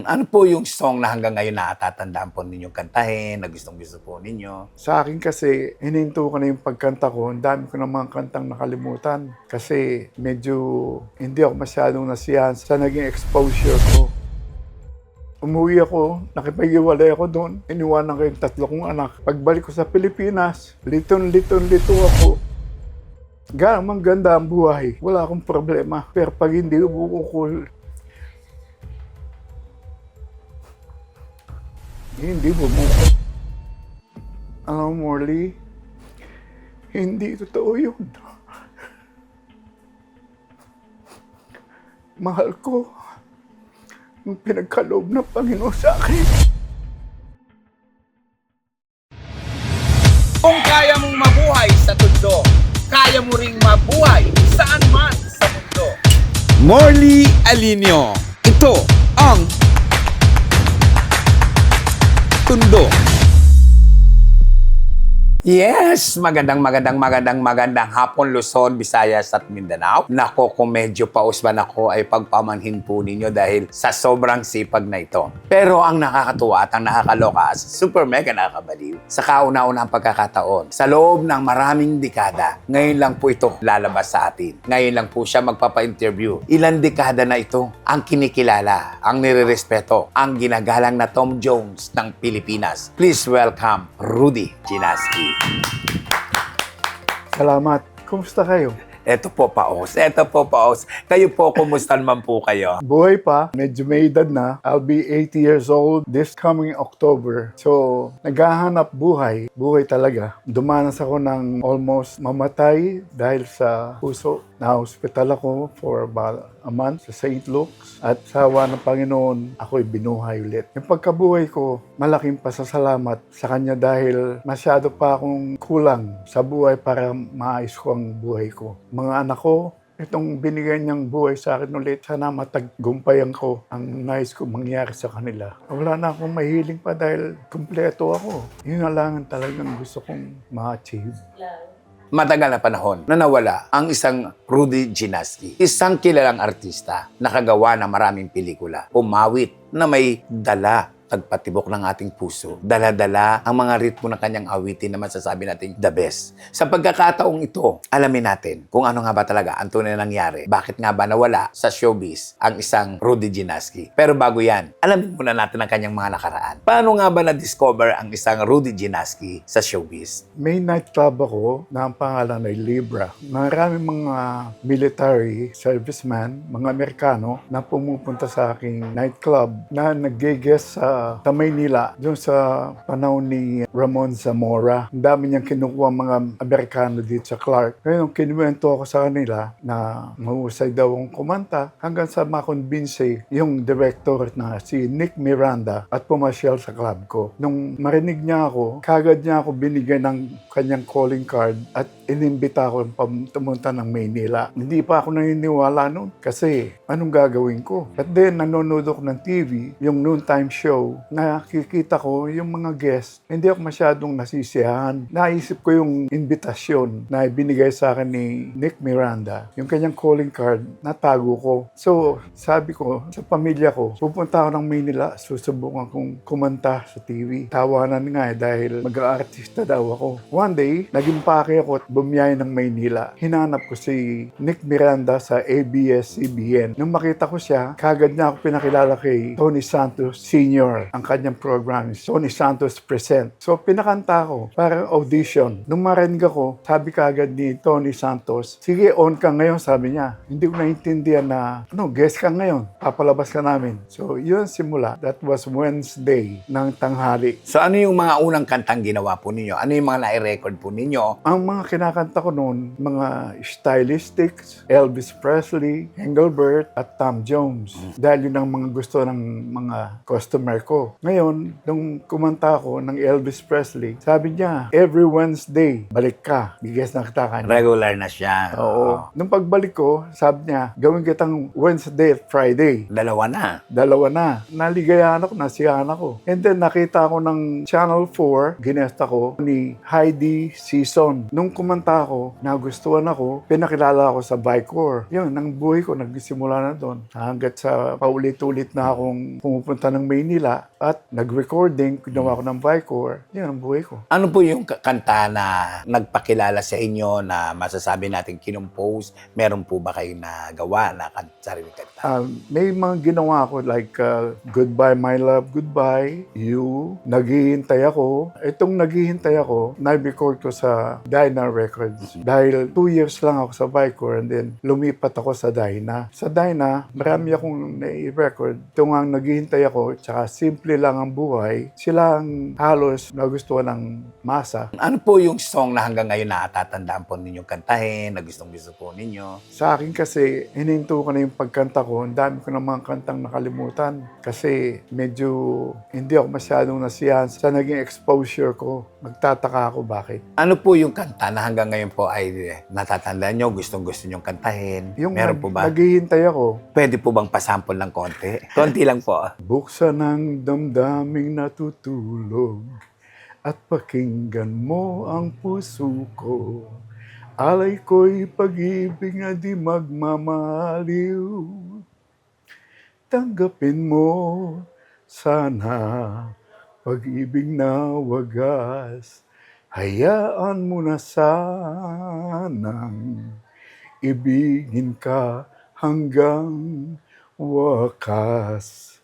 Ano po yung song na hanggang ngayon natatandaan po ninyong kantahin, na gustong-gusto po ninyo? Sa akin kasi, hininto ko na yung pagkanta ko. Ang dami ko ng mga kantang nakalimutan. Kasi medyo hindi ako masyadong nasiyahan sa naging exposure ko. Umuwi ako, nakipag-iwalay ako doon. Iniwanan ko yung 3 kong anak. Pagbalik ko sa Pilipinas, liton-lito ako. Gamang ganda ang buhay. Wala akong problema. Pero pag hindi bubukol, hindi bumukol. Alam mo, Morley, hindi totoo yun. Mahal ko yung pinagkaloob ng Panginoon sa akin. Kung kaya mong mabuhay sa tundo, kaya mo ring mabuhay saan man sa mundo. Morley Alinio. Ito ang Tundo. Yes! Magandang hapon, Luzon, Visayas at Mindanao. Nako, kung medyo pausban ako ay pagpamanhin po ninyo dahil sa sobrang sipag na ito. Pero ang nakakatuwa at ang nakakaloka, super mega nakakabaliw, sa kauna-unang pagkakataon, sa loob ng maraming dekada, ngayon lang po ito lalabas sa atin. Ngayon lang po siya magpapa-interview. Ilang dekada na ito ang kinikilala, ang nirerespeto, ang ginagalang na Tom Jones ng Pilipinas. Please welcome Rudy Ginaski. Salamat. Kumusta kayo? Eto po, Paos. Kayo po, kumusta naman po kayo? Buhay pa. Medyo may edad na. I'll be 80 years old this coming October. So, naghahanap buhay. Buhay talaga. Dumanas ako ng almost mamatay dahil sa puso. Na-hospital ako for about a month sa St. Luke's. At sa awa ng Panginoon, ako'y binuhay ulit. Yung pagkabuhay ko, malaking pasasalamat sa Kanya dahil masyado pa akong kulang sa buhay para maayos ko ang buhay ko. Mga anak ko, itong binigay niyang buhay sa akin ulit, sana mataggumpayan ko ang nais ko mangyari sa kanila. Wala na akong mahiling pa dahil kumpleto ako. Yun na lang ang talagang gusto kong ma-achieve. Matagal na panahon na nawala ang isang Rudy Ginaski. Isang kilalang artista, nakagawa ng maraming pelikula, umawit na may dala, tagpatibok ng ating puso. Dala-dala ang mga ritmo ng kanyang awitin na masasabi natin the best. Sa pagkakataong ito, alamin natin kung ano nga ba talaga ang tunay na nangyari. Bakit nga ba nawala sa showbiz ang isang Rudy Ginaski? Pero bago yan, alamin muna natin ang kanyang mga nakaraan. Paano nga ba na-discover ang isang Rudy Ginaski sa showbiz? May nightclub ako na ang pangalan ay Libra. Maraming mga military servicemen, mga Amerikano na pumupunta sa aking nightclub na nag-guest sa Maynila, doon sa panahon ni Ramon Zamora. Ang dami niyang kinukuha mga Amerikano dito sa Clark. Kaya nung kinuwento ako sa kanila na mahusay daw ang kumanta, hanggang sa makonbinse yung director na si Nick Miranda at pumasyal sa club ko. Nung marinig niya ako, kagad niya ako binigyan ng kanyang calling card at inimbita ako pumunta ng Maynila. Hindi pa ako naniniwala noon kasi anong gagawin ko? At then nanonood ako ng TV, yung noontime show, nakikita ko yung mga guests, hindi ako masyadong nasisiyahan. Naisip ko yung invitasyon na ibinigay sa akin ni Nick Miranda, yung kanyang calling card, natago ko. So, sabi ko sa pamilya ko, pupunta ako ng Maynila, susubukan kong kumanta sa TV. Tawanan nga dahil mag-aartista daw ako. One day, naging pake ako at bumiyay ng Maynila. Hinanap ko si Nick Miranda sa ABS-CBN. Nung makita ko siya, kagad niya ako pinakilala kay Tony Santos Sr. Ang kanyang program, Tony Santos Present. So, pinakanta ko para audition. Nung marinig ako, sabi kagad ni Tony Santos, sige, on ka ngayon, sabi niya. Hindi ko naintindihan na, guest ka ngayon, papalabas ka namin. So, yun simula. That was Wednesday ng tanghali. So ano yung mga unang kantang ginawa po ninyo? Ano yung mga na-record po ninyo? Ang mga kinakanta ko noon, mga stylistics, Elvis Presley, Engelbert, at Tom Jones. Dahil yun ang mga gusto ng mga customer ko. Ngayon, nung kumanta ako ng Elvis Presley, sabi niya, every Wednesday, balik ka. Bigas na kita kanya. Regular na siya. Oo. Nung pagbalik ko, sabi niya, gawin kitang Wednesday at Friday. Dalawa na. Naligayahan ako, nasiyahan ako. And then nakita ako ng Channel 4, ginesta ko ni Heidi Season. Nung kumanta kumanta ako, nagustuhan ako, pinakilala ako sa Vicor. Yun, ang buhay ko nagsimula na doon. Hanggat sa paulit-ulit na akong pumupunta ng Maynila at nag-recording, ginawa ko ng Vicor. Yun ang buhay ko. Ano po yung kanta na nagpakilala sa inyo na masasabi natin kinumpose? Meron po ba kayong nagawa na sarili kanta? May mga ginawa ako like Goodbye My Love, Goodbye, You, Naghihintay Ako. Itong Naghihintay Ako, na-record ko sa Dyna Records. Dahil 2 years lang ako sa Vicor and then lumipat ako sa Dyna. Sa Dyna, marami akong na-record. Ito nga Naghihintay Ako, tsaka Simple Lang Ang Buhay. Sila ang halos nagustuhan ng masa. Ano po yung song na hanggang ngayon natatandaan po ninyong kantahin, na gustong-gusto po ninyo? Sa akin kasi, hininto ko na yung pagkanta ko. Ang dami ko ng mga kantang nakalimutan. Kasi medyo hindi ako masyadong nasiyahan sa naging exposure ko. Magtataka ako bakit. Ano po yung kanta na hanggang ngayon po ay natatandaan nyo, gustong-gusto nyong kantahin? Yung Meron po ba? naghihintay ako, Pwede po bang pasample ng konti? Konti lang po. buksan ang damdaming natutulog at pakinggan mo ang puso ko. Alay ko'y pag-ibig na di magmamaliw. Tanggapin mo sana pag-ibig na wagas. Hayaan mo na sanang ibigin ka hanggang wakas.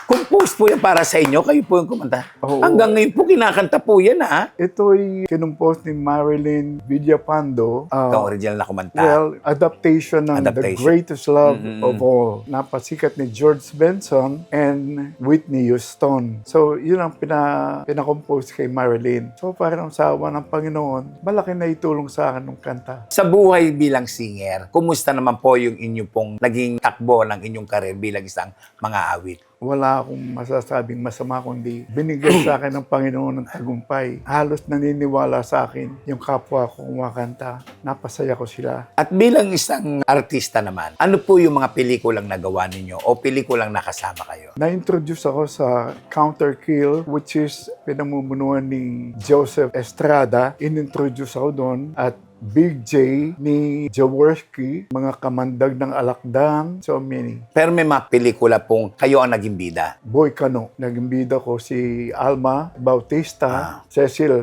Compose po yan para sa inyo, kayo po yung kumanta. Oo. Hanggang ngayon po kinakanta po yan, ha? Ito'y kinumpos ni Marilyn Villapando. Ito ang original na kumanta. Well, adaptation ng The Adaptation. Greatest Love of All. Napasikat ni George Benson and Whitney Houston. So, yun ang pinakompose kay Marilyn. So, parang sa awa ng Panginoon, malaki na itulong sa akin ng kanta. Sa buhay bilang singer, kumusta naman po yung inyo pong naging takbo ng inyong karir bilang isang mga awit? Wala akong masasabing masama kundi binigay sa akin ng Panginoon ng tagumpay. Halos naniniwala sa akin yung kapwa ko kumakanta. Napasaya ko sila. At bilang isang artista naman, ano po yung mga pelikulang nagawa ninyo o pelikulang nakasama kayo? Na-introduce ako sa Counter Kill, which is pinamumunuan ni Joseph Estrada. In-introduce ako doon at Big J ni Jaworski, mga kamandag ng Alakdang, so many. Pero may mga pelikula pong kayo ang naging bida. Boy Cano, naging bida ko si Alma Bautista, Cecil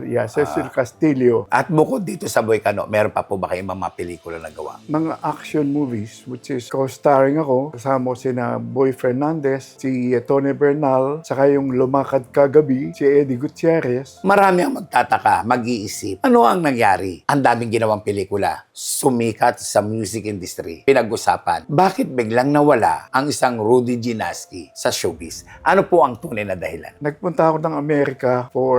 Castillo. At bukod dito sa Boy Cano, meron pa po ba kayong mga pelikula na gawa? Mga action movies, which is co-starring ako. Kasama ko sina Boy Fernandez, si Tony Bernal, saka yung Lumakad Kagabi, si Eddie Gutierrez. Marami ang magtataka, mag-iisip. Ano ang nangyari? Ang daming ginawang pelikula, sumikat sa music industry. Pinag-usapan, bakit biglang nawala ang isang Rudy Ginaski sa showbiz? Ano po ang tunay na dahilan? Nagpunta ako ng Amerika for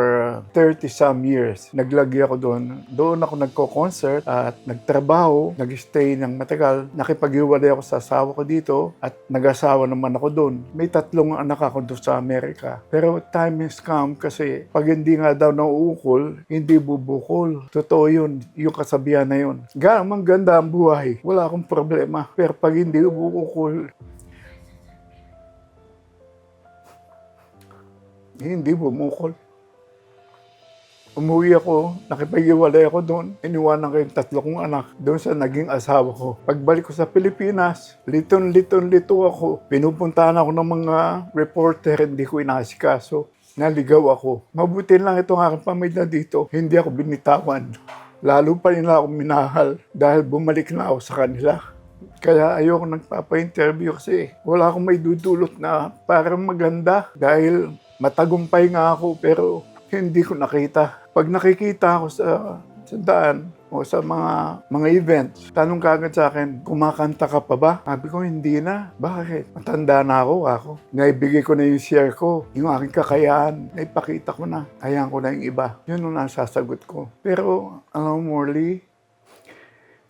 30-some years. Naglagi ako doon. Doon ako nagko-concert at nagtrabaho, nag-stay ng matagal. Nakipag-iwalay ako sa asawa ko dito at nag-asawa naman ako doon. May 3 anak ako doon sa Amerika. Pero time has come kasi pag hindi nga daw nauukol, hindi bubukol. Totoo yun, yung kasabihan na yun. Gamang ganda ang buhay, wala akong problema. Pero pag hindi bubukol, hindi bumukol. Umuwi ako, nakipag-iwalay ako doon. Iniwanan ko yung 3 kong anak doon sa naging asawa ko. Pagbalik ko sa Pilipinas, liton-lito ako. Pinupuntahan ako ng mga reporter, hindi ko inasikaso. Naligaw ako. Mabuti lang itong aking pamilya dito. Hindi ako binitawan. Lalo pa nila ako minahal dahil bumalik na ako sa kanila. Kaya ayoko nagpapa-interview kasi wala akong may dudulot na parang maganda. Dahil matagumpay nga ako pero hindi ko nakita. Pag nakikita ako sa daan o sa mga events, tanong kagad sa akin, kumakanta ka pa ba? Sabi ko, hindi na. Bakit? Matanda na ako. Naibigay ko na yung share ko, yung aking kakayaan. Naipakita ko na. Hayaan ko na yung iba. Yun ang nasasagot ko. Pero, alam mo, Morley,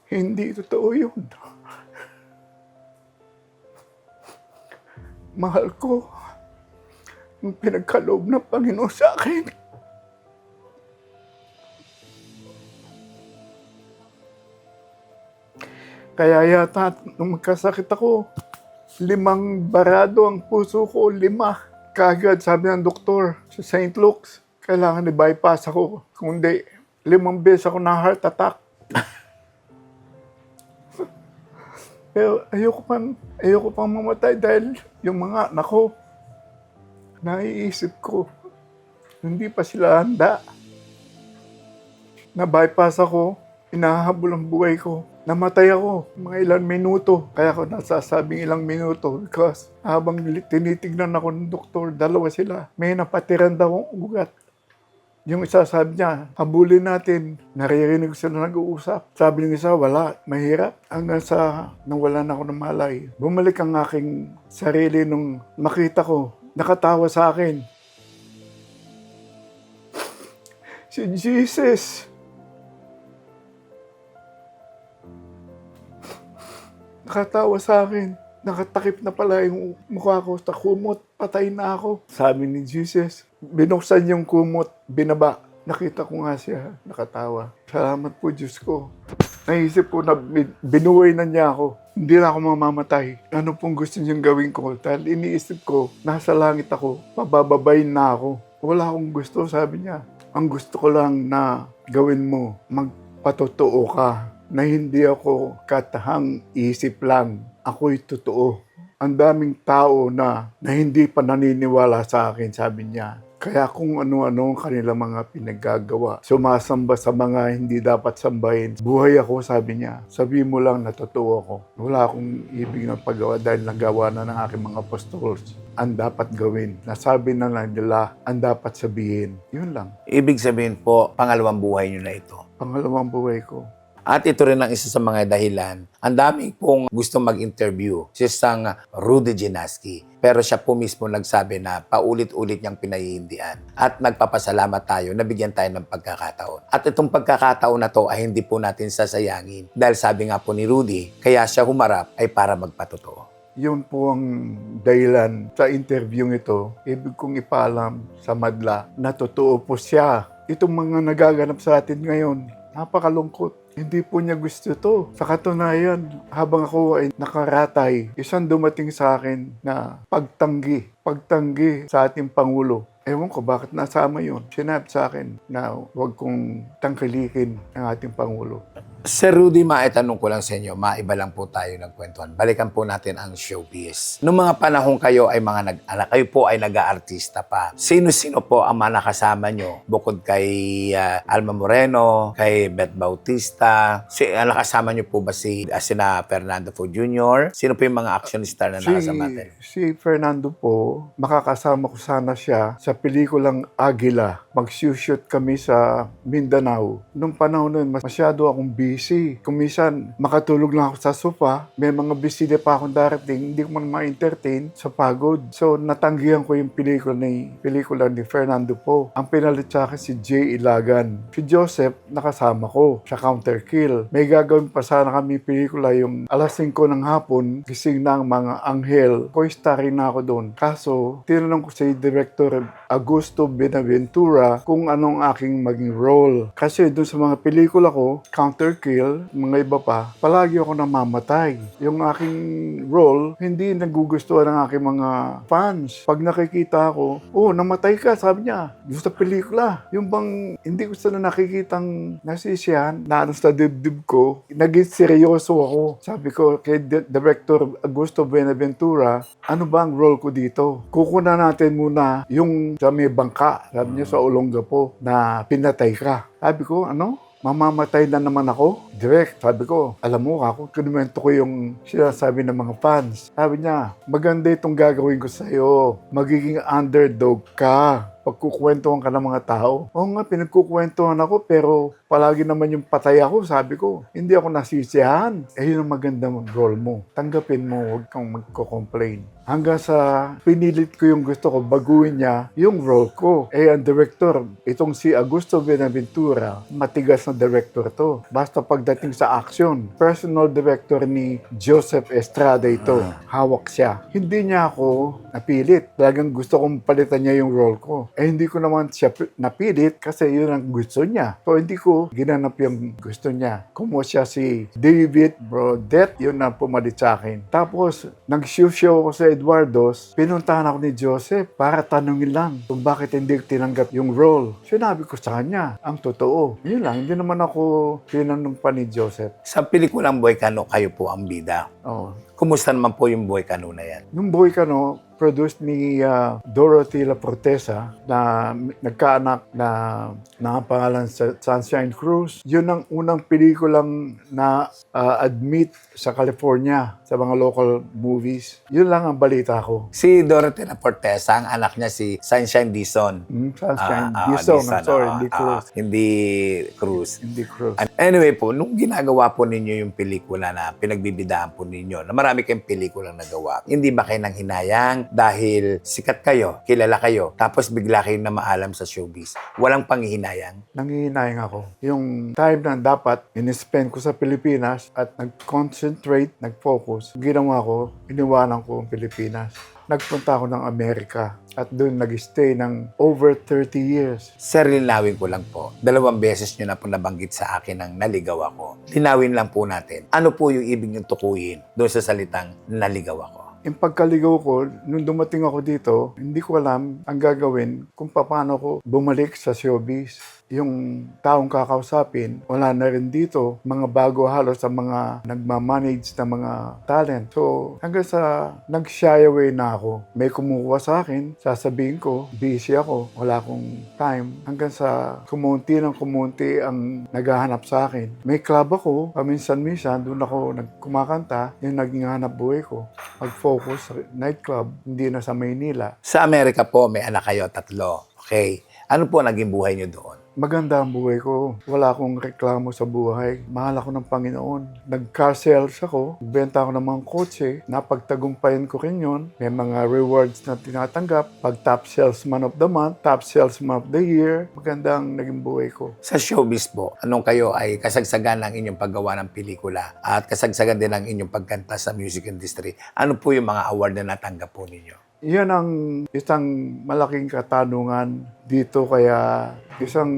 hindi totoo yun. Mahal ko yung pinagkaloob ng Panginoon sa akin. Kaya yata, nung magkasakit ako, 5 barado ang puso ko, 5. Kagad, sabi ng doktor sa St. Luke's, kailangan i-bypass ako. Kung hindi, 5 beses ako na heart attack. Pero ayoko pang mamatay dahil yung mga anak ko, naiisip ko, hindi pa sila handa. Na-bypass ako, inahabol ang buhay ko. Namatay ako, mga ilang minuto. Kaya ako nasasabing ilang minuto because habang tinitignan ako ng doktor, 2 sila. May napatiran daw akong ugat. Yung isa sabi niya, habulin natin. Naririnig sila nag-uusap. Sabi ng isa, wala, mahirap. Hanggang sa nawalan ako ng malay. Bumalik ang aking sarili nung makita ko. Nakatawa sa akin. Si Jesus. Nakatawa sa akin. Nakatakip na pala yung mukha ko sa kumot. Patay na ako. Sabi ni Jesus, binuksan yung kumot, binaba. Nakita ko nga siya, nakatawa. Salamat po, Diyos ko. Naisip ko na binuhay na niya ako. Hindi na ako mamamatay. Ano pong gusto niyang gawin ko? Dahil iniisip ko, nasa langit ako, pabababayin na ako. Wala akong gusto, sabi niya. Ang gusto ko lang na gawin mo, magpatotoo ka. Na hindi ako katahang isip lang. Ako'y totoo. Ang daming tao na hindi pa naniniwala sa akin, sabi niya. Kaya kung ano-ano ang kanilang mga pinaggagawa, sumasamba sa mga hindi dapat sambahin. Buhay ako, sabi niya. Sabi mo lang na totoo ako. Wala akong ibig ng paggawa dahil nagawa na ng aking mga apostles. Ang dapat gawin. Nasabi na lang nila, ang dapat sabihin. Yun lang. Ibig sabihin po, pangalawang buhay nyo na ito. Pangalawang buhay ko. At ito rin ang isa sa mga dahilan. Ang dami pong gusto mag-interview si isang Rudy Ginaski. Pero siya po mismo nagsabi na paulit-ulit niyang pinahihindian. At nagpapasalamat tayo na bigyan tayo ng pagkakataon. At itong pagkakataon na to ay hindi po natin sasayangin. Dahil sabi nga po ni Rudy, kaya siya humarap ay para magpatotoo. Yun po ang dahilan sa interview ito. Ibig kong ipaalam sa madla na totoo po siya. Itong mga nagaganap sa atin ngayon, napakalungkot. Hindi po niya gusto to. Sa katunayan, habang ako ay nakaratay, isang dumating sa akin na pagtanggi sa ating Pangulo. Ewan ko bakit nasama yun. Sinabi sa akin na huwag kong tangkilikin ang ating Pangulo. Sir Rudy, maitanong ko lang sa inyo, maiba lang po tayo ng kwentuhan. Balikan po natin ang showbiz. Noong mga panahon kayo ay mga nag-anak, kayo po ay nag-aartista pa. Sino-sino po ang mga nakasama nyo? Bukod kay Alma Moreno, kay Beth Bautista, nakasama nyo po ba sina Fernando Fo Jr.? Sino po yung mga action star na nakasama natin? Si Fernando po, makakasama ko sana siya sa pelikulang Agila. Mag-shoot kami sa Mindanao. Noong panahon nun, masyado akong busy. Kung minsan, makatulog lang ako sa sofa, may mga bisita pa akong darating, hindi ko man ma-entertain sa pagod. So, natanggihan ko yung pelikula ni Fernando po. Ang pinalit sa akin si Jay Ilagan. Si Joseph, nakasama ko sa Counter Kill. May gagawin pa sana kami pelikula yung alas 5 ng hapon, gising na ang mga anghel. Co-starring na ako doon. Kaso, tinanong ko si Director Augusto Benaventura kung anong aking maging role. Kasi doon sa mga pelikula ko, Counter Kill, mga iba pa, palagi ako namamatay. Yung aking role, hindi nagugustuhan ng aking mga fans. Pag nakikita ako, oh, namatay ka, sabi niya, gusto sa pelikula. Yung bang hindi ko sila nakikitang nasisiyahan, na ano sa dibdib ko, naging seryoso ako. Sabi ko kay Director Augusto Benaventura, ano ba ang role ko dito? Kukunan natin muna yung sa may bangka, sabi niya sa Olongapo, na pinatay ka. Sabi ko, ano? Mamamatay na naman ako? Direct, sabi ko, alam mo, ako, kinumento ko yung sinasabi ng mga fans. Sabi niya, maganda itong gagawin ko sa'yo. Magiging underdog ka. Pagkukwentuhan ka ng mga tao. Oo nga, pinagkukwentuhan ako, pero palagi naman yung patay ako, sabi ko. Hindi ako nasisiyahan. Yun ang magandang role mo. Tanggapin mo, huwag kang magko-complain. Hanggang sa pinilit ko yung gusto ko, baguhin niya yung role ko. Ang director, itong si Augusto Benaventura, matigas na director to. Basta pagdating sa action, personal director ni Joseph Estrada ito. Hawak siya. Hindi niya ako napilit. Talagang gusto kong palitan niya yung role ko. hindi ko naman siya napilit kasi yun ang gusto niya. So, hindi ko ginanap yung gusto niya. Kumuha siya si David Brodet, yun na pumalit sa akin. Tapos, nag-show ako sa Eduardo's, pinuntahan ako ni Joseph para tanungin lang kung bakit hindi tinanggap yung role. Sinabi ko sa kanya, ang totoo. Yun lang, hindi naman ako tinanong pa ni Joseph. Sa pelikulang Boy Kano, kayo po ang bida. Oh. Kumusta naman po yung Boy Kano na yan? Yung Boy Kano, produced ni Dorothy La Portesa na nagkaanak na pangalan sa Sunshine Cruise. Yun ang unang pelikulang na admit sa California sa mga local movies. Yun lang ang balita ko. Si Dorothy La Portesa, ang anak niya si Sunshine Dizon. Sunshine Dizon, I'm sorry, hindi Cruz. Hindi Cruz. Hindi Cruz. Anyway po, nung ginagawa po ninyo yung pelikula na pinagbibidaan po ninyo, na marami kayong pelikulang nagawa, hindi ba kayo nang hinayang dahil sikat kayo, kilala kayo, tapos bigla kayo na maalam sa showbiz? Walang panghihinayang? Nangihinayang ako. Yung time na dapat in-spend ko sa Pilipinas at nag-concentrate, nag-focus, ginawa ko, iniwanan ko ang Pilipinas. Nagpunta ako ng Amerika at doon nag-stay ng over 30 years. Sir, linawin ko lang po. 2 beses nyo na po nabanggit sa akin ng naligaw ako. Linawin lang po natin. Ano po yung ibig nyo tukuyin doon sa salitang naligaw ako? Yung pagkaligaw ko, nung dumating ako dito, hindi ko alam ang gagawin kung paano ko bumalik sa showbiz. Yung taong kakausapin, wala na rin dito. Mga bago halos sa mga nagmamanage na mga talent. So, hanggang sa nag-shy away na ako. May kumukuha sa akin, sasabihin ko, busy ako, wala akong time. Hanggang sa kumunti ng kumunti ang naghahanap sa akin. May club ako, paminsan-minsan, doon ako nagkumakanta, yung naging hanap buhay ko. Mag-focus sa nightclub, hindi na sa Maynila. Sa Amerika po, may anak kayo, 3. Okay. Ano po naging buhay nyo doon? Maganda ang buhay ko. Wala akong reklamo sa buhay. Mahal ako ng Panginoon. Nag-car sales ako. Benta ako ng mga kotse. Napagtagumpayan ko rin yun. May mga rewards na tinatanggap. Pag top salesman of the month, top salesman of the year. Maganda ang naging buhay ko. Sa showbiz po, anong kayo ay kasagsagan ng inyong paggawa ng pelikula at kasagsagan din ng inyong pagkanta sa music industry? Ano po yung mga award na natanggap po ninyo? Yan ang isang malaking katanungan dito, kaya isang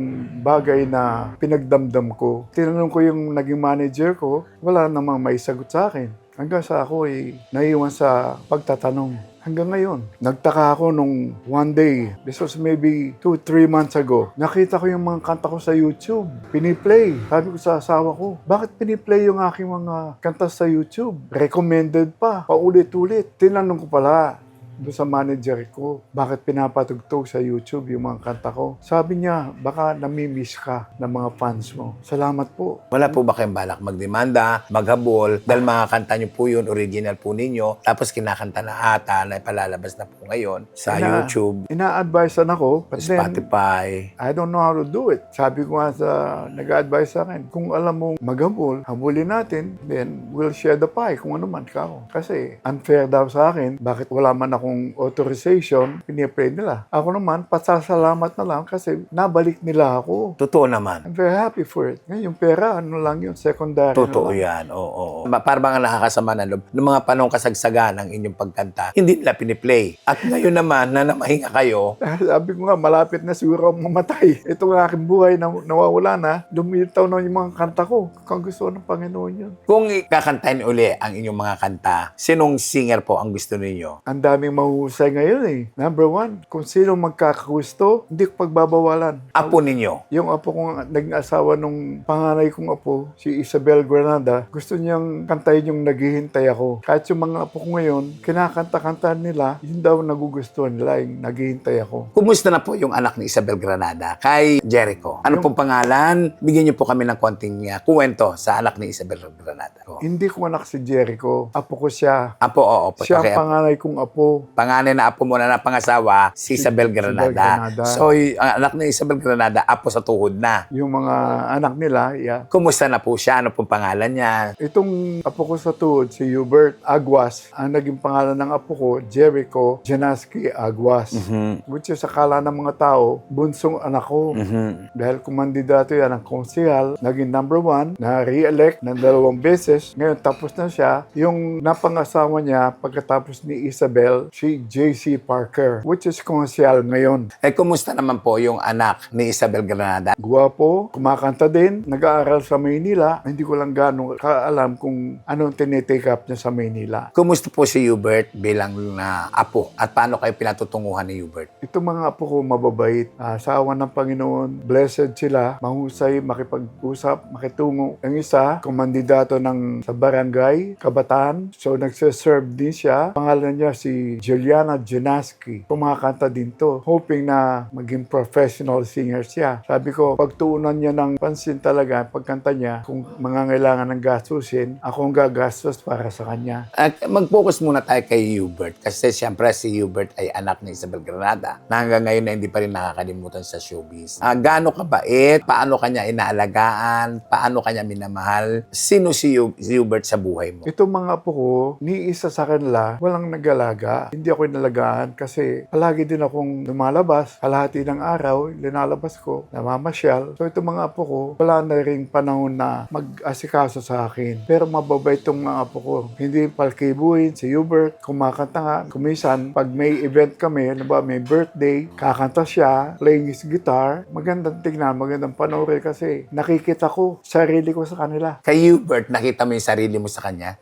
bagay na pinagdamdam ko. Tinanong ko yung naging manager ko, wala namang may sagot sa akin. Hanggang sa ako ay naiwan sa pagtatanong. Hanggang ngayon, nagtaka ako nung one day, this was maybe 2-3 months ago, nakita ko yung mga kanta ko sa YouTube, piniplay. Sabi ko sa asawa ko, bakit piniplay yung aking mga kanta sa YouTube? Recommended pa, paulit-ulit. Tinanong ko pala doon sa manager ko, bakit pinapatugtog sa YouTube yung mga kanta ko? Sabi niya, baka namimiss ka ng mga fans mo. Salamat po. Wala po ba kayong balak magdemanda, maghabol, dahil mga kanta nyo po yun, original po ninyo, tapos kinakanta na ata na palalabas na po ngayon sa YouTube, Ina-advisean ako, but then, Spotify. I don't know how to do it. Sabi ko nga sa nag-advise sa akin, kung alam mong maghabol, habulin natin, then we'll share the pie kung ano man ka. Kasi unfair daw sa akin, bakit wala man akong authorization, piniplay nila. Ako naman, pasasalamat na lang kasi nabalik nila ako. Totoo naman. I'm very happy for it. Ngayon, yung pera, ano lang yun, secondary. Totoo na lang. yan, oo. Parang ang nakakasama ng loob. Noong mga panong kasagsagan ng inyong pagkanta, hindi nila piniplay. At ngayon naman, na namahinga kayo, Sabi ko nga, malapit na siguro akong mamatay. Ito ang aking buhay na nawawala na. Lumitaw na yung mga kanta ko. Kung gusto ng Panginoon yun. kung ikakantahin uli ang inyong mga kanta, sinong singer po ang gusto ninyo? Ang daming mahusay ngayon eh. Number one, kung sino magkakagusto, hindi ko pagbabawalan. Apo ninyo? Yung apo kong naging asawa nung panganay kong apo, si Isabel Granada, gusto niyang kantahin yung Naghihintay Ako. Kahit yung mga apo ko ngayon, kinakanta-kanta nila, yun daw nagugustuhan nila, yung Naghihintay Ako. Kumusta na po yung anak ni Isabel Granada kay Jericho? Ano pong pangalan? Bigyan niyo po kami ng konting kwento sa anak ni Isabel Granada. Hindi ko anak si Jericho, apo ko siya. Apo, oo. Siya ang Okay, panganay kong apo. panganay na apo mo na pangasawa, si Isabel Granada. Granada. So, ang anak ni Isabel Granada, apo sa tuhod na. Yung mga anak nila, yeah. Kumusta na po siya? Ano pong pangalan niya? Itong apo ko sa tuhod, si Hubert Aguas, ang naging pangalan ng apo ko, Jericho Janaski Aguas. Which is akala ng mga tao, bunsong anak ko. Dahil kumandidato yan ang konsehal, naging number 1, na-re-elect ng 2 beses. Ngayon tapos na siya. Yung napangasawa niya pagkatapos ni Isabel, si J.C. Parker, which is konsyal ngayon. Eh, kumusta naman po yung anak ni Isabel Granada? Guwapo, kumakanta din, nag-aaral sa Maynila. Hindi ko lang gano'ng kaalam kung anong tinitake up niya sa Maynila. Kumusta po si Hubert bilang apo? At paano kayo pinatutunguhan ni Hubert? Itong mga apo ko mababait. Sa awan ng Panginoon, blessed sila, mahusay, makipag-usap, makitungo. Ang isa, kumandidato sa barangay, Kabataan. So, nagsiserve din siya. Pangalan niya si Juliana Janaski. Kumakanta din to, hoping na maging professional singer siya. Sabi ko, pagtuunan niya ng pansin talaga, pagkanta niya, kung mangangailangan ng gastusin, ako ang gagastos para sa kanya. At mag-focus muna tayo kay Hubert kasi siyempre si Hubert ay anak ni Isabel Granada na hanggang ngayon na hindi pa rin nakakalimutan sa showbiz. Gaano kabait? Paano kanya inaalagaan? Paano kanya minamahal? Sino si Hubert sa buhay mo? Itong mga apo ko, ni isa sa kanila, walang nag-alaga. Hindi ako inalagaan kasi palagi din akong lumalabas. Kalahati ng araw, linalabas ko, namamasyal. So itong mga apo ko, wala na rin panahon na mag-asikaso sa akin. Pero mababait itong mga apo ko. Hindi palkibuhin si Hubert, kumakanta nga. Kumisan, pag may event kami, may birthday, kakanta siya, playing his guitar. Magandang tignan, magandang panoorin kasi nakikita ko, sarili ko sa kanila. Kay Hubert, nakita mo yung sarili mo sa kanya?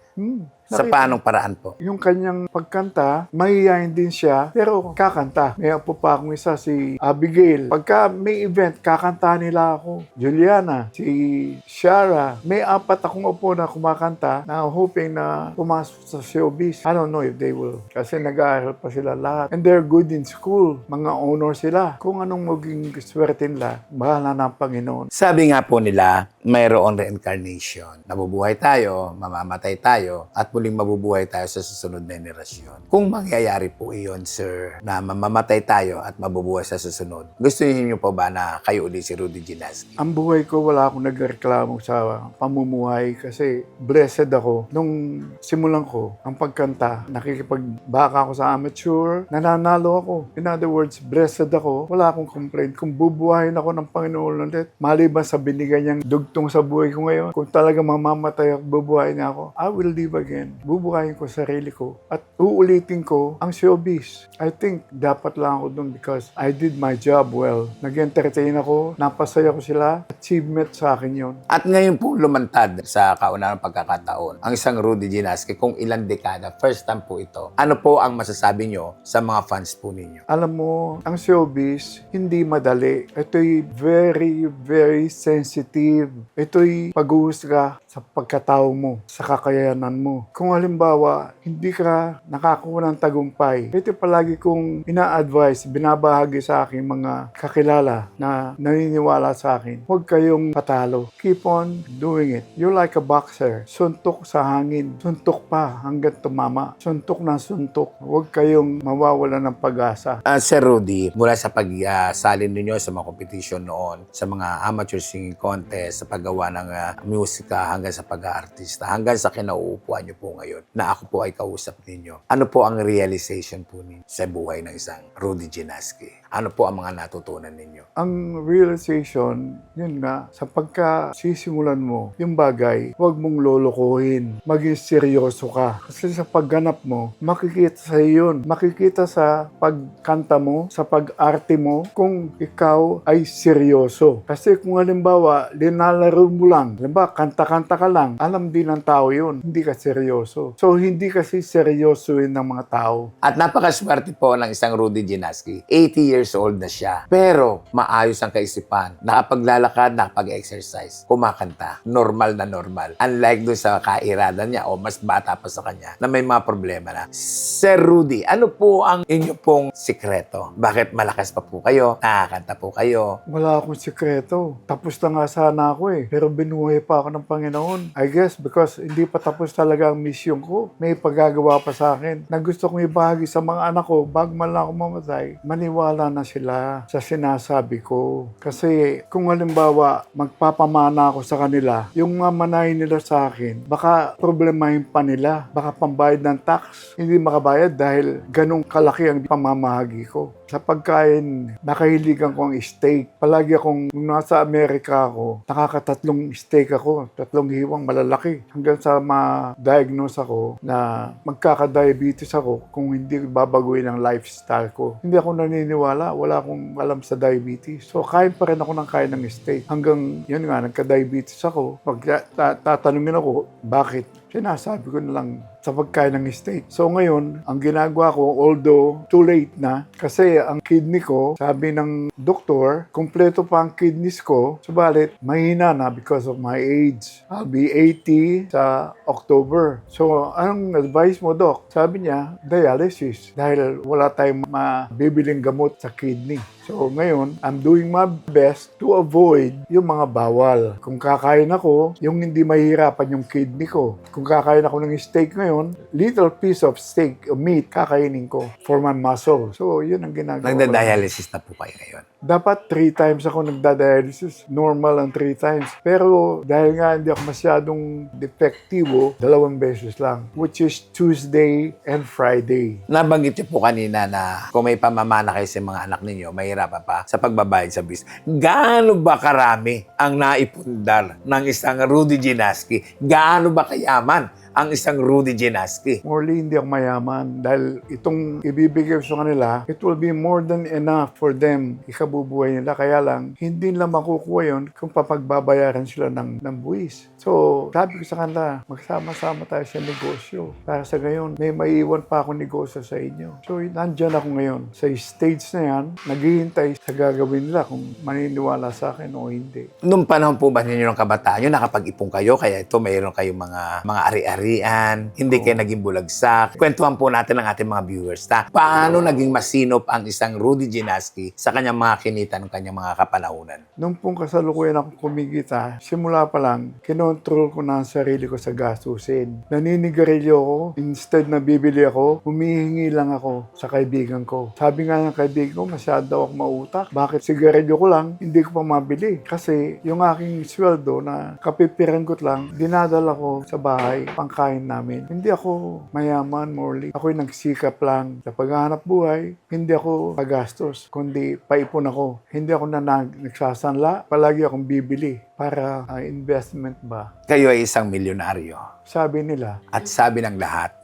Sa paanong paraan po? Yung kanyang pagkanta, mahihayin din siya, pero kakanta. May apo pa akong isa, si Abigail. Pagka may event, kakanta nila ako. Juliana, si Shara. May 4 akong apo na kumakanta na hoping na pumasok sa showbiz. I don't know if they will. Kasi nag-aaral pa sila lahat. And they're good in school. Mga honor sila. Kung anong maging swerte nila, bahala ng Panginoon. Sabi nga po nila, mayroong reincarnation. Nabubuhay tayo, mamamatay tayo, at muling mabubuhay tayo sa susunod na henerasyon. Kung mangyayari po iyon, sir, na mamamatay tayo at mabubuhay sa susunod, gusto niyo po ba na kayo uli si Rudy Gilasky? Ang buhay ko, wala akong nagreklamo sa pamumuhay kasi blessed ako. Nung simulan ko ang pagkanta, nakikipagbaka ako sa amateur, nananalo ako. In other words, blessed ako, wala akong complaint. Kung bubuhayin ako ng Panginoon ulit, maliban sa binigay niyang dugtong sa buhay ko ngayon, kung talaga mamamatay at bubuhayin niya ako, I will live again. Bubuhayin ko sarili ko at uulitin ko ang showbiz. I think dapat lang ako dun because I did my job well. Nag-entertain ako, napasaya ko sila. Achievement sa akin yon. At ngayon po lumantad sa kaunang pagkakataon ang isang Rudy Gilasky kung ilang dekada, first time po ito. Ano po ang masasabi nyo sa mga fans po ninyo? Alam mo, ang showbiz, hindi madali. Ito'y very, very sensitive. Ito'y pag-uusga sa pagkatao mo, sa kakayanan mo. Kung halimbawa, hindi ka nakakuha ng tagumpay, ito palagi kong ina-advise, binabahagi sa aking mga kakilala na naniniwala sa akin. Huwag kayong patalo. Keep on doing it. You're like a boxer. Suntok sa hangin. Suntok pa hanggang tumama. Suntok na suntok. Huwag kayong mawawala ng pag-asa. Sir Rudy, mula sa pagsalin ninyo sa mga competition noon, sa mga amateur singing contest, sa paggawa ng musika, hanggang sa pag-aartista, hanggang sa kinauupuan nyo po ngayon, na ako po ay kausap ninyo. Ano po ang realization po ninyo sa buhay ng isang Rudy Gilasky? Ano po ang mga natutunan ninyo? Ang realization, yun nga, sa pagkasisimulan mo, yung bagay, huwag mong lolokohin. Maging seryoso ka. Kasi sa pagganap mo, makikita sa yun. Makikita sa pagkanta mo, sa pag-arte mo, kung ikaw ay seryoso. Kasi kung halimbawa, linalaro mo lang, halimbawa, kanta-kanta ka lang, alam din ng tao yun. Hindi ka seryoso. So, hindi kasi seryosoin ng mga tao. At napakaswerte po ng isang Rudy Gilasky. 80 years old na siya. Pero maayos ang kaisipan. Nakapaglalakad, nakapag-exercise, kumakanta. Normal na normal. Unlike dun sa kairadan niya o mas bata pa sa kanya na may mga problema na. Sir Rudy, ano po ang inyo pong sikreto? Bakit malakas pa po kayo? Nakakanta po kayo? Wala akong sikreto. Tapos na nga sana ako eh. Pero binuhay pa ako ng Panginoon. I guess because hindi pa tapos talaga ang mission ko. May pagagawa pa sa akin na gusto kong ibahagi sa mga anak ko bago man lang ako mamatay. Maniwala na sila sa sinasabi ko. Kasi kung halimbawa magpapamana ako sa kanila, yung mamanahin nila sa akin, baka problemahin pa nila. Baka pambayad ng tax, hindi makabayad dahil ganong kalaki ang pamamahagi ko. Sa pagkain, nakahiligan ko ang steak. Palagi akong, nung nasa Amerika ako, nakakatatlong steak ako, 3 hiwang malalaki. Hanggang sa ma-diagnose ako na magkaka-diabetes ako kung hindi babaguhin ang lifestyle ko. Hindi ako naniniwala, wala akong alam sa diabetes. So, kain pa rin ako ng kain ng steak. Hanggang, yun nga, nagka-diabetes ako. Pag tatanungin ako, bakit? Sinasabi ko na lang sa pagkain ng steak. So ngayon, ang ginagawa ko, although too late na, kasi ang kidney ko, sabi ng doktor, kumpleto pa ang kidneys ko, subalit mahina na because of my age. I'll be 80 sa October. So anong advice mo, Doc? Sabi niya, dialysis. Dahil wala tayong mabibiling gamot sa kidney. So ngayon, I'm doing my best to avoid yung mga bawal. Kung kakain ako, yung hindi mahirapan yung kidney ko. Kung kakain ako ng steak ngayon, little piece of steak o meat kakainin ko for my muscle. So yun ang ginagawa. Nagda-dialysis na po kayo ngayon. Dapat 3 times ako nagda-dialysis. Normal ang 3 times. Pero dahil nga hindi ako masyadong defektibo, 2 beses lang. Which is Tuesday and Friday. Nabanggit niyo po kanina na kung may pamamana kayo sa mga anak ninyo, mahirapan pa sa pagbabayad sa bis. Gaano ba karami ang naipundar ng isang Rudy Gianaski? Gaano ba kayaman ang isang Rudy Gianaski? Morely, hindi ako mayaman dahil itong ibibigay ko sa kanila, it will be more than enough for them ikabubuhay nila. Kaya lang, hindi nila makukuha yun kung papagbabayaran sila ng buwis. So, sabi ko sa kanila, magsama-sama tayo sa negosyo. Para sa gayon, may maiiwan pa akong negosyo sa inyo. So, nandyan ako ngayon. Sa stage na yan, naghihintay sa gagawin nila kung maniniwala sa akin o hindi. Nung panahon po ba ninyo ng kabataan nyo, nakapag-ipon kayo, kaya ito mayroon kayong mga ari-arian, hindi kayo naging bulagsak. Kwentuhan po natin ang ating mga viewers. Paano naging masinop ang isang Rudy Gianaski sa kanyang mga kinita ng kanyang mga kapanahunan? Nung pong kasalukuyan ako kumikita, simula pa lang, kinontrol ko na ang sarili ko sa gastusin. Naninigarilyo ako, instead na bibili ako, humihingi lang ako sa kaibigan ko. Sabi nga ng kaibigan ko, masyado ako mautak. Bakit sigarilyo ko lang, hindi ko pa mabili? Kasi yung aking sweldo na kapipiranggot lang, dinadala ko sa bahay, pangkain namin. Hindi ako mayaman, Morley. Ako'y nagsikap lang sa paghahanap buhay. Hindi ako pagastos, kundi paipon ako. Hindi ako nagsasanla, palagi akong bibili para investment ba. Kayo ay isang milyonaryo. Sabi nila, At sabi ng lahat,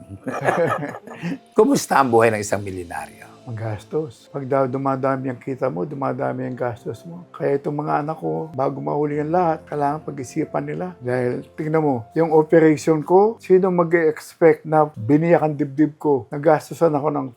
kumusta ang buhay ng isang milyonaryo? magastos. Pag daw dumadami ang kita mo, dumadami ang gastos mo. Kaya itong mga anak ko, bago mahuli ang lahat, kailangan pag-isipan nila. Dahil, tingnan mo, yung operation ko, sino mag-expect na biniyak ang dibdib ko? Nagastosan ako ng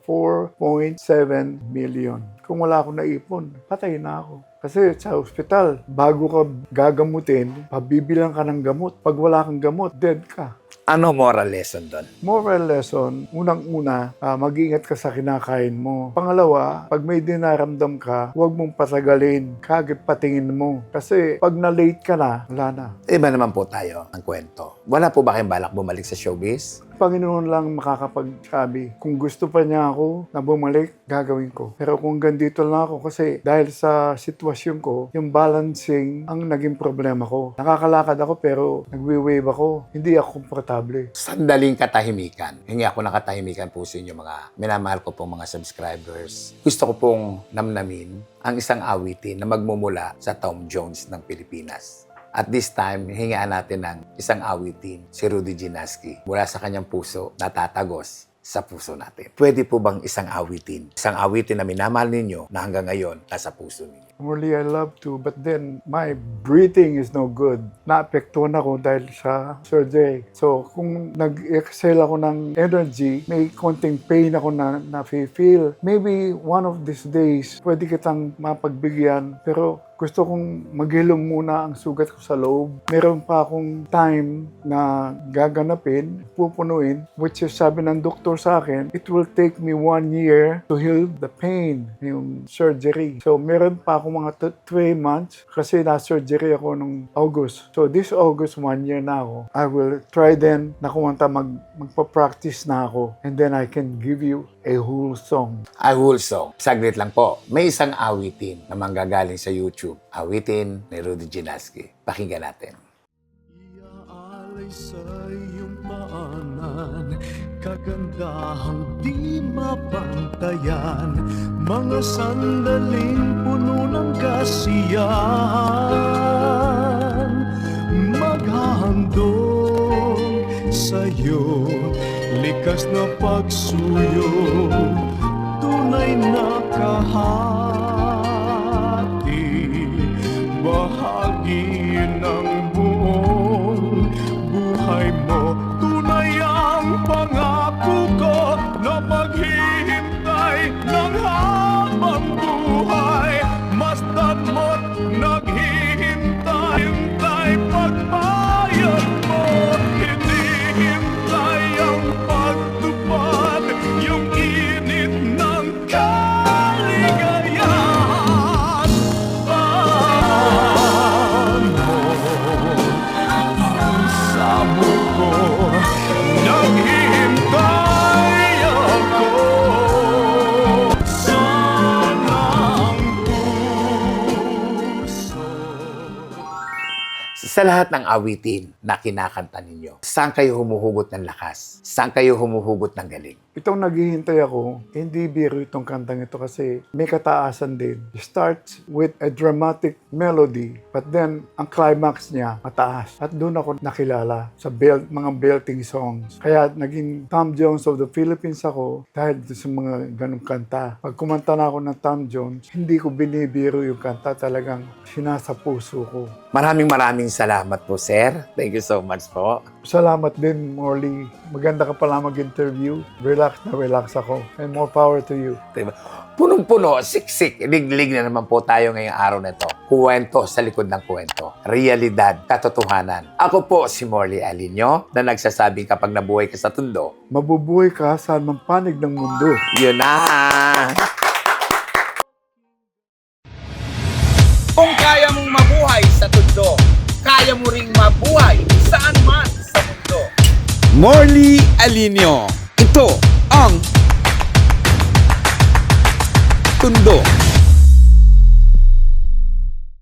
4.7 million. Kung wala akong naipon, patay na ako. Kasi sa ospital, bago ka gagamutin, pabibilang ka ng gamot. Pag wala kang gamot, dead ka. Ano moral lesson doon? Moral lesson, unang-una, mag-iingat ka sa kinakain mo. Pangalawa, pag may dinaramdam ka, huwag mong patagalin. Kagad patingin mo. Kasi pag na-late ka na, wala na. Iba naman po tayo ang kwento. Wala po ba kayong balak bumalik sa showbiz? Panginoon lang makakapagsabi. Kung gusto pa niya ako na bumalik, gagawin ko. Pero kung ganito lang ako, kasi dahil sa sitwasyon ko, yung balancing ang naging problema ko. Nakakalakad ako pero nagwe-wave ako. Hindi ako komportable. Sandaling katahimikan. Hingi ako ng katahimikan po sa inyo mga minamahal ko pong mga subscribers. Gusto ko pong namnamin ang isang awitin na magmumula sa Tom Jones ng Pilipinas. At this time, hingaan natin ng isang awitin, si Rudy Gianaski, mula sa kanyang puso na tatagos sa puso natin. Pwede po bang isang awitin? Isang awitin na minamahal ninyo na hanggang ngayon nasa puso ninyo. Morley, I love to, but then my breathing is no good. Naapektuhan ako dahil sa surgery. So, kung nag-exhale ako ng energy, may konting pain ako na feel. Maybe one of these days, pwede kitang mapagbigyan, pero gusto kong maghilom muna ang sugat ko sa loob. Meron pa akong time na gaganapin, pupunuin, which is sabi ng doktor sa akin, it will take me 1 year to heal the pain, yung surgery. So, meron pa akong mga 3 months kasi na-surgery ako nung August. So, this August, 1 year na ako. I will try then na kumanta magpa-practice na ako. And then I can give you A whole song. I will song. Saglit lang po. May isang awitin na manggagaling sa YouTube. Awitin ni Rudy Ginaski. Pakinggan natin. Iaalay sa iyong paanan, kagandahang di mapantayan, mga sandaling puno ng kasiyahan, maghahandog sa'yo, likas na pagsuyo, tunay na kahati, bahagi ng buong buhay mo. Tunay ang pangako ko na maghihintay ng habang buhay. Masdan mo't naghihintay, hintay pagbayad mo. Hinihintay ang pagtupad, yung init ng kaligayahan. Sabo ko, naghihintay ako. Sana ang puso. Sa lahat ng awitin na kinakanta ninyo, saan kayo humuhugot ng lakas? Saan kayo humuhugot ng galing? Itong naghihintay ako, hindi biro itong kantang ito kasi may kataasan din. It starts with a dramatic melody, but then ang climax niya mataas. At doon ako nakilala sa mga belting songs. Kaya naging Tom Jones of the Philippines ako dahil sa mga ganong kanta. Pag kumanta na ako ng Tom Jones, hindi ko binibiro yung kanta, talagang sinasa puso ko. Maraming salamat po, sir. Thank you so much po. Salamat din, Morley. Maganda ka pala mag-interview. Relax na relax ako. And more power to you. Diba? Punong-puno, siksik, liglig na naman po tayo ngayong araw na ito. Kuwento sa likod ng kuwento. Realidad, katotohanan. Ako po si Morley Alinio na nagsasabing kapag nabuhay ka sa tundo, Mabubuhay ka sa anumang panig ng mundo. yun na! Kung kaya mong mabuhay sa tundo, kaya mo ring mabuhay saan man sa mundo. Morley Alinio. Ito ang Tundo.